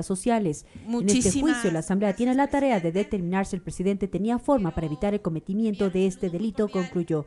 sociales. En este juicio, la Asamblea tiene la tarea de determinar si el presidente tenía forma para evitar el cometimiento de este delito, concluyó.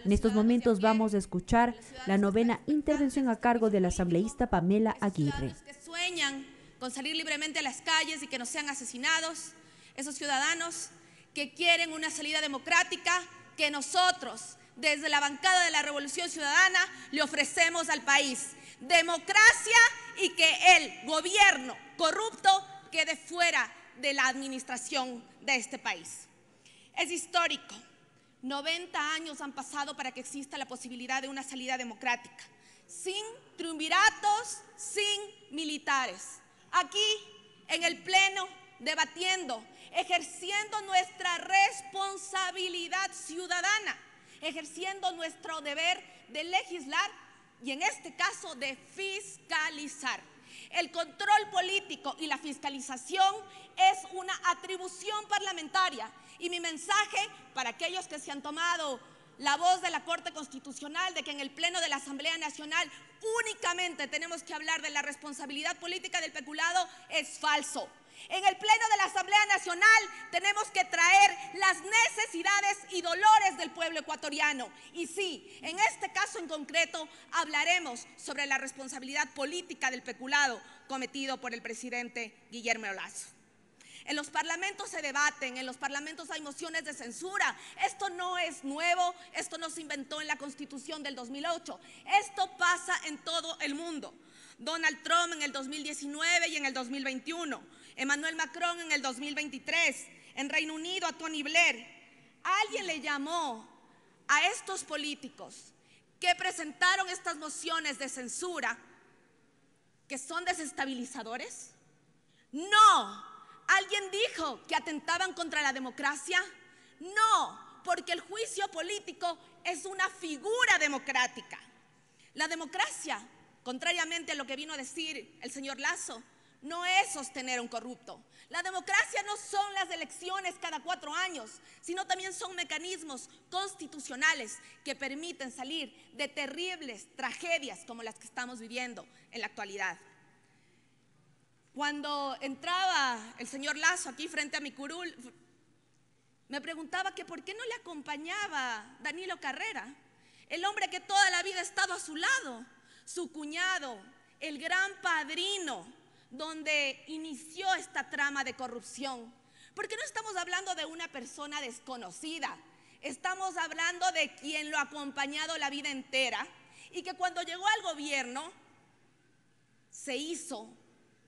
En estos momentos vamos a escuchar la novena intervención a cargo de la asambleísta Pamela Aguirre. Que sueñan con salir libremente a las calles y que no sean asesinados, esos ciudadanos que quieren una salida democrática que nosotros, desde la bancada de la Revolución Ciudadana, le ofrecemos al país. Democracia y que el gobierno corrupto quede fuera de la administración de este país. Es histórico. 90 años han pasado para que exista la posibilidad de una salida democrática, sin triunviratos, sin militares. Aquí, en el Pleno, debatiendo, ejerciendo nuestra responsabilidad ciudadana, ejerciendo nuestro deber de legislar y en este caso de fiscalizar. El control político y la fiscalización es una atribución parlamentaria y mi mensaje para aquellos que se han tomado la voz de la Corte Constitucional de que en el Pleno de la Asamblea Nacional únicamente tenemos que hablar de la responsabilidad política del peculado es falso. En el Pleno de la Asamblea Nacional tenemos que traer las necesidades y dolores del pueblo ecuatoriano. Y sí, en este caso en concreto hablaremos sobre la responsabilidad política del peculado cometido por el presidente Guillermo Lasso. En los parlamentos se debaten, en los parlamentos hay mociones de censura. Esto no es nuevo, esto no se inventó en la Constitución del 2008. Esto pasa en todo el mundo. Donald Trump en el 2019 y en el 2021. Emmanuel Macron en el 2023. En Reino Unido a Tony Blair. ¿Alguien le llamó a estos políticos que presentaron estas mociones de censura que son desestabilizadores? No. ¿Alguien dijo que atentaban contra la democracia? No, porque el juicio político es una figura democrática. La democracia, contrariamente a lo que vino a decir el señor Lasso, no es sostener a un corrupto. La democracia no son las elecciones cada 4 años, sino también son mecanismos constitucionales que permiten salir de terribles tragedias como las que estamos viviendo en la actualidad. Cuando entraba el señor Lasso aquí frente a mi curul, me preguntaba que por qué no le acompañaba Danilo Carrera, el hombre que toda la vida ha estado a su lado, su cuñado, el gran padrino, donde inició esta trama de corrupción. Porque no estamos hablando de una persona desconocida, estamos hablando de quien lo ha acompañado la vida entera y que cuando llegó al gobierno se hizo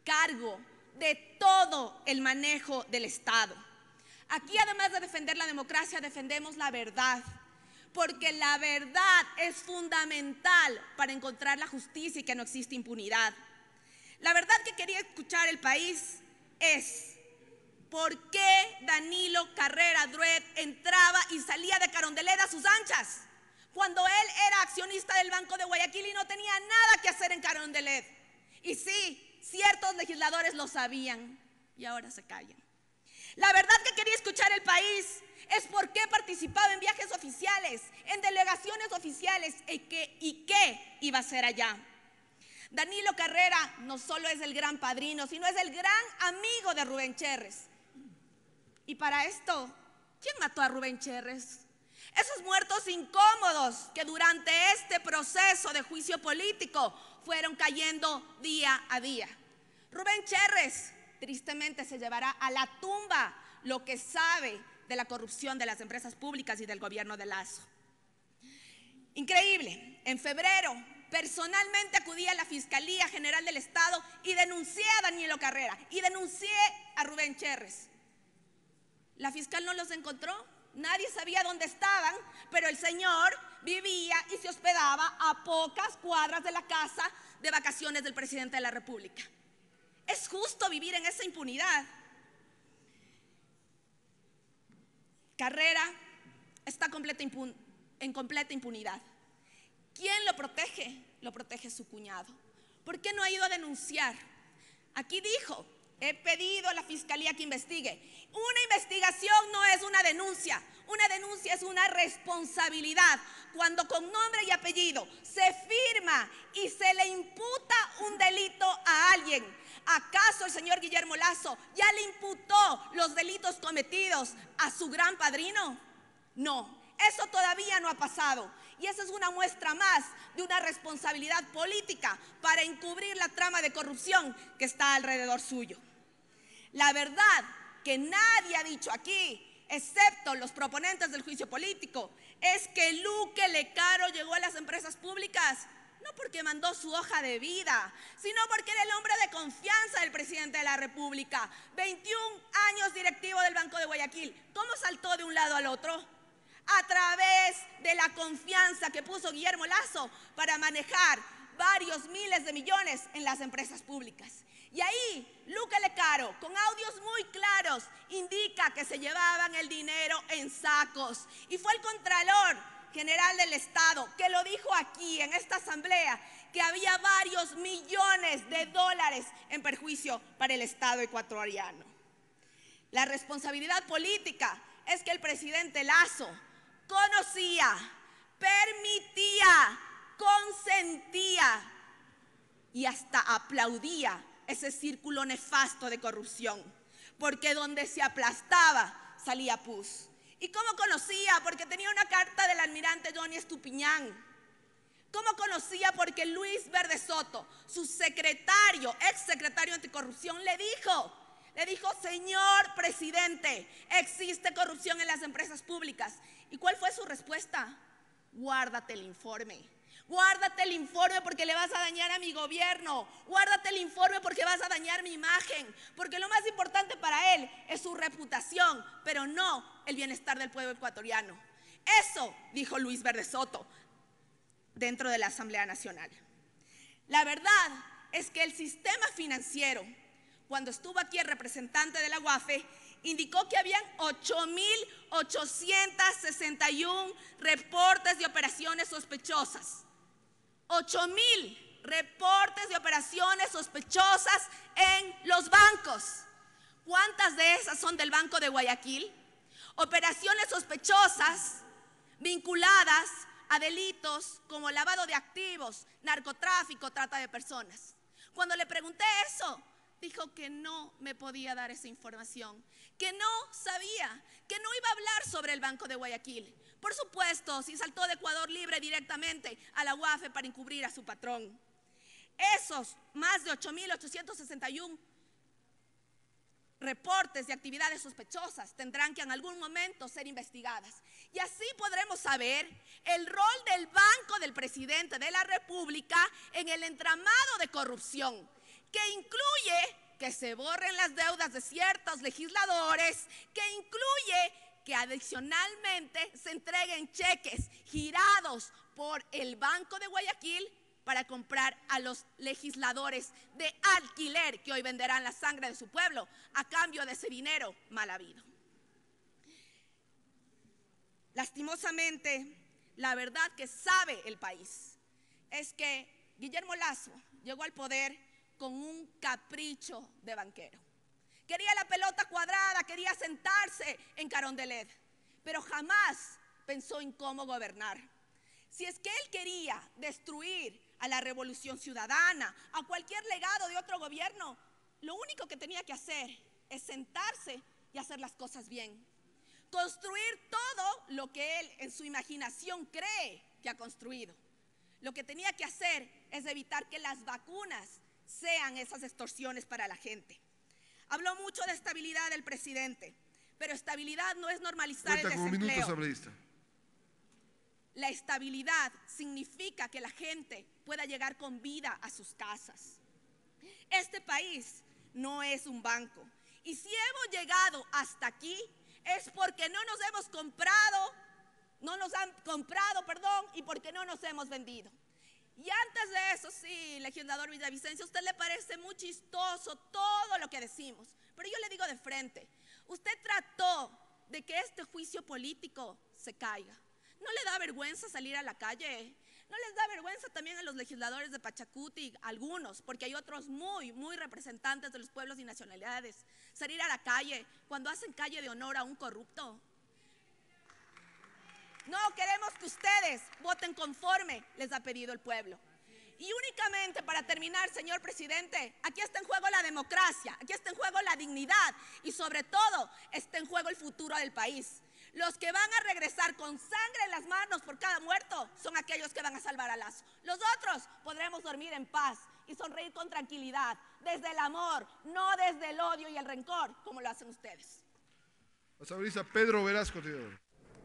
cargo de todo el manejo del Estado. Aquí, además de defender la democracia, defendemos la verdad, porque la verdad es fundamental para encontrar la justicia y que no existe impunidad. La verdad que quería escuchar el país es por qué Danilo Carrera Druet entraba y salía de Carondelet a sus anchas, cuando él era accionista del Banco de Guayaquil y no tenía nada que hacer en Carondelet. Y sí, ciertos legisladores lo sabían y ahora se callan. La verdad que quería escuchar el país es por qué participaba en viajes oficiales, en delegaciones oficiales y qué iba a hacer allá. Danilo Carrera no solo es el gran padrino, sino es el gran amigo de Rubén Cherres. Y para esto, ¿quién mató a Rubén Cherres? Esos muertos incómodos que durante este proceso de juicio político fueron cayendo día a día. Rubén Cherres tristemente se llevará a la tumba lo que sabe de la corrupción de las empresas públicas y del gobierno de Lasso. Increíble, en febrero personalmente acudí a la Fiscalía General del Estado y denuncié a Danilo Carrera y denuncié a Rubén Cherres. La fiscal no los encontró, nadie sabía dónde estaban, pero el señor vivía y se hospedaba a pocas cuadras de la casa de vacaciones del presidente de la República. ¿Es justo vivir en esa impunidad? Carrera está en completa impunidad. ¿Quién lo protege? Lo protege su cuñado. ¿Por qué no ha ido a denunciar? Aquí dijo, he pedido a la Fiscalía que investigue. Una investigación no es una denuncia es una responsabilidad. Cuando con nombre y apellido se firma y se le imputa un delito a alguien, ¿Acaso el señor Guillermo Lasso ya le imputó los delitos cometidos a su gran padrino? No, eso todavía no ha pasado. Y esa es una muestra más de una responsabilidad política para encubrir la trama de corrupción que está alrededor suyo. La verdad que nadie ha dicho aquí, excepto los proponentes del juicio político, es que Luque Lecaro llegó a las empresas públicas no porque mandó su hoja de vida, sino porque era el hombre de confianza del presidente de la República. 21 años directivo del Banco de Guayaquil. ¿Cómo saltó de un lado al otro? A través de la confianza que puso Guillermo Lasso para manejar varios miles de millones en las empresas públicas. Y ahí Luque Lecaro, con audios muy claros, indica que se llevaban el dinero en sacos. Y fue el Contralor General del Estado que lo dijo aquí en esta asamblea, que había varios millones de dólares en perjuicio para el Estado ecuatoriano. La responsabilidad política es que el presidente Lasso conocía, permitía, consentía y hasta aplaudía ese círculo nefasto de corrupción, porque donde se aplastaba salía pus. ¿Y cómo conocía? Porque tenía una carta del almirante Johnny Estupiñán. ¿Cómo conocía? Porque Luis Verde Soto, su secretario, exsecretario anticorrupción, le dijo, señor presidente, existe corrupción en las empresas públicas. ¿Y cuál fue su respuesta? Guárdate el informe. Guárdate el informe porque le vas a dañar a mi gobierno. Guárdate el informe porque vas a dañar mi imagen. Porque lo más importante para él es su reputación, pero no el bienestar del pueblo ecuatoriano. Eso dijo Luis Verde Soto dentro de la Asamblea Nacional. La verdad es que el sistema financiero, cuando estuvo aquí el representante de la UAFE, indicó que habían 8.861 reportes de operaciones sospechosas. 8.000 reportes de operaciones sospechosas en los bancos. ¿Cuántas de esas son del Banco de Guayaquil? Operaciones sospechosas vinculadas a delitos como lavado de activos, narcotráfico, trata de personas. Cuando le pregunté eso, dijo que no me podía dar esa información, que no sabía, que no iba a hablar sobre el Banco de Guayaquil. Por supuesto, si saltó de Ecuador Libre directamente a la UAFE para encubrir a su patrón. Esos más de 8.861 reportes de actividades sospechosas tendrán que en algún momento ser investigadas. Y así podremos saber el rol del Banco del Presidente de la República en el entramado de corrupción, que incluye que se borren las deudas de ciertos legisladores, que incluye que adicionalmente se entreguen cheques girados por el Banco de Guayaquil para comprar a los legisladores de alquiler que hoy venderán la sangre de su pueblo a cambio de ese dinero mal habido. Lastimosamente, la verdad que sabe el país es que Guillermo Lasso llegó al poder con un capricho de banquero. Quería la pelota cuadrada, quería sentarse en Carondelet, pero jamás pensó en cómo gobernar. Si es que él quería destruir a la Revolución Ciudadana, a cualquier legado de otro gobierno, lo único que tenía que hacer es sentarse y hacer las cosas bien. Construir todo lo que él en su imaginación cree que ha construido. Lo que tenía que hacer es evitar que las vacunas sean esas extorsiones para la gente. Habló mucho de estabilidad el presidente, pero estabilidad no es normalizar el desempleo. La estabilidad significa que la gente pueda llegar con vida a sus casas. Este país no es un banco. Y si hemos llegado hasta aquí es porque no nos han comprado, y porque no nos hemos vendido. Y antes de eso, sí, legislador Villavicencio, a usted le parece muy chistoso todo lo que decimos, pero yo le digo de frente, usted trató de que este juicio político se caiga. ¿No le da vergüenza salir a la calle? ¿No les da vergüenza también a los legisladores de Pachacuti, algunos, porque hay otros muy representantes de los pueblos y nacionalidades, salir a la calle cuando hacen calle de honor a un corrupto? No queremos que ustedes voten conforme les ha pedido el pueblo. Y únicamente para terminar, señor presidente, aquí está en juego la democracia, aquí está en juego la dignidad y sobre todo está en juego el futuro del país. Los que van a regresar con sangre en las manos por cada muerto son aquellos que van a salvar a Lazo. Los otros podremos dormir en paz y sonreír con tranquilidad, desde el amor, no desde el odio y el rencor, como lo hacen ustedes. Asambleísta Pedro Velasco, tío.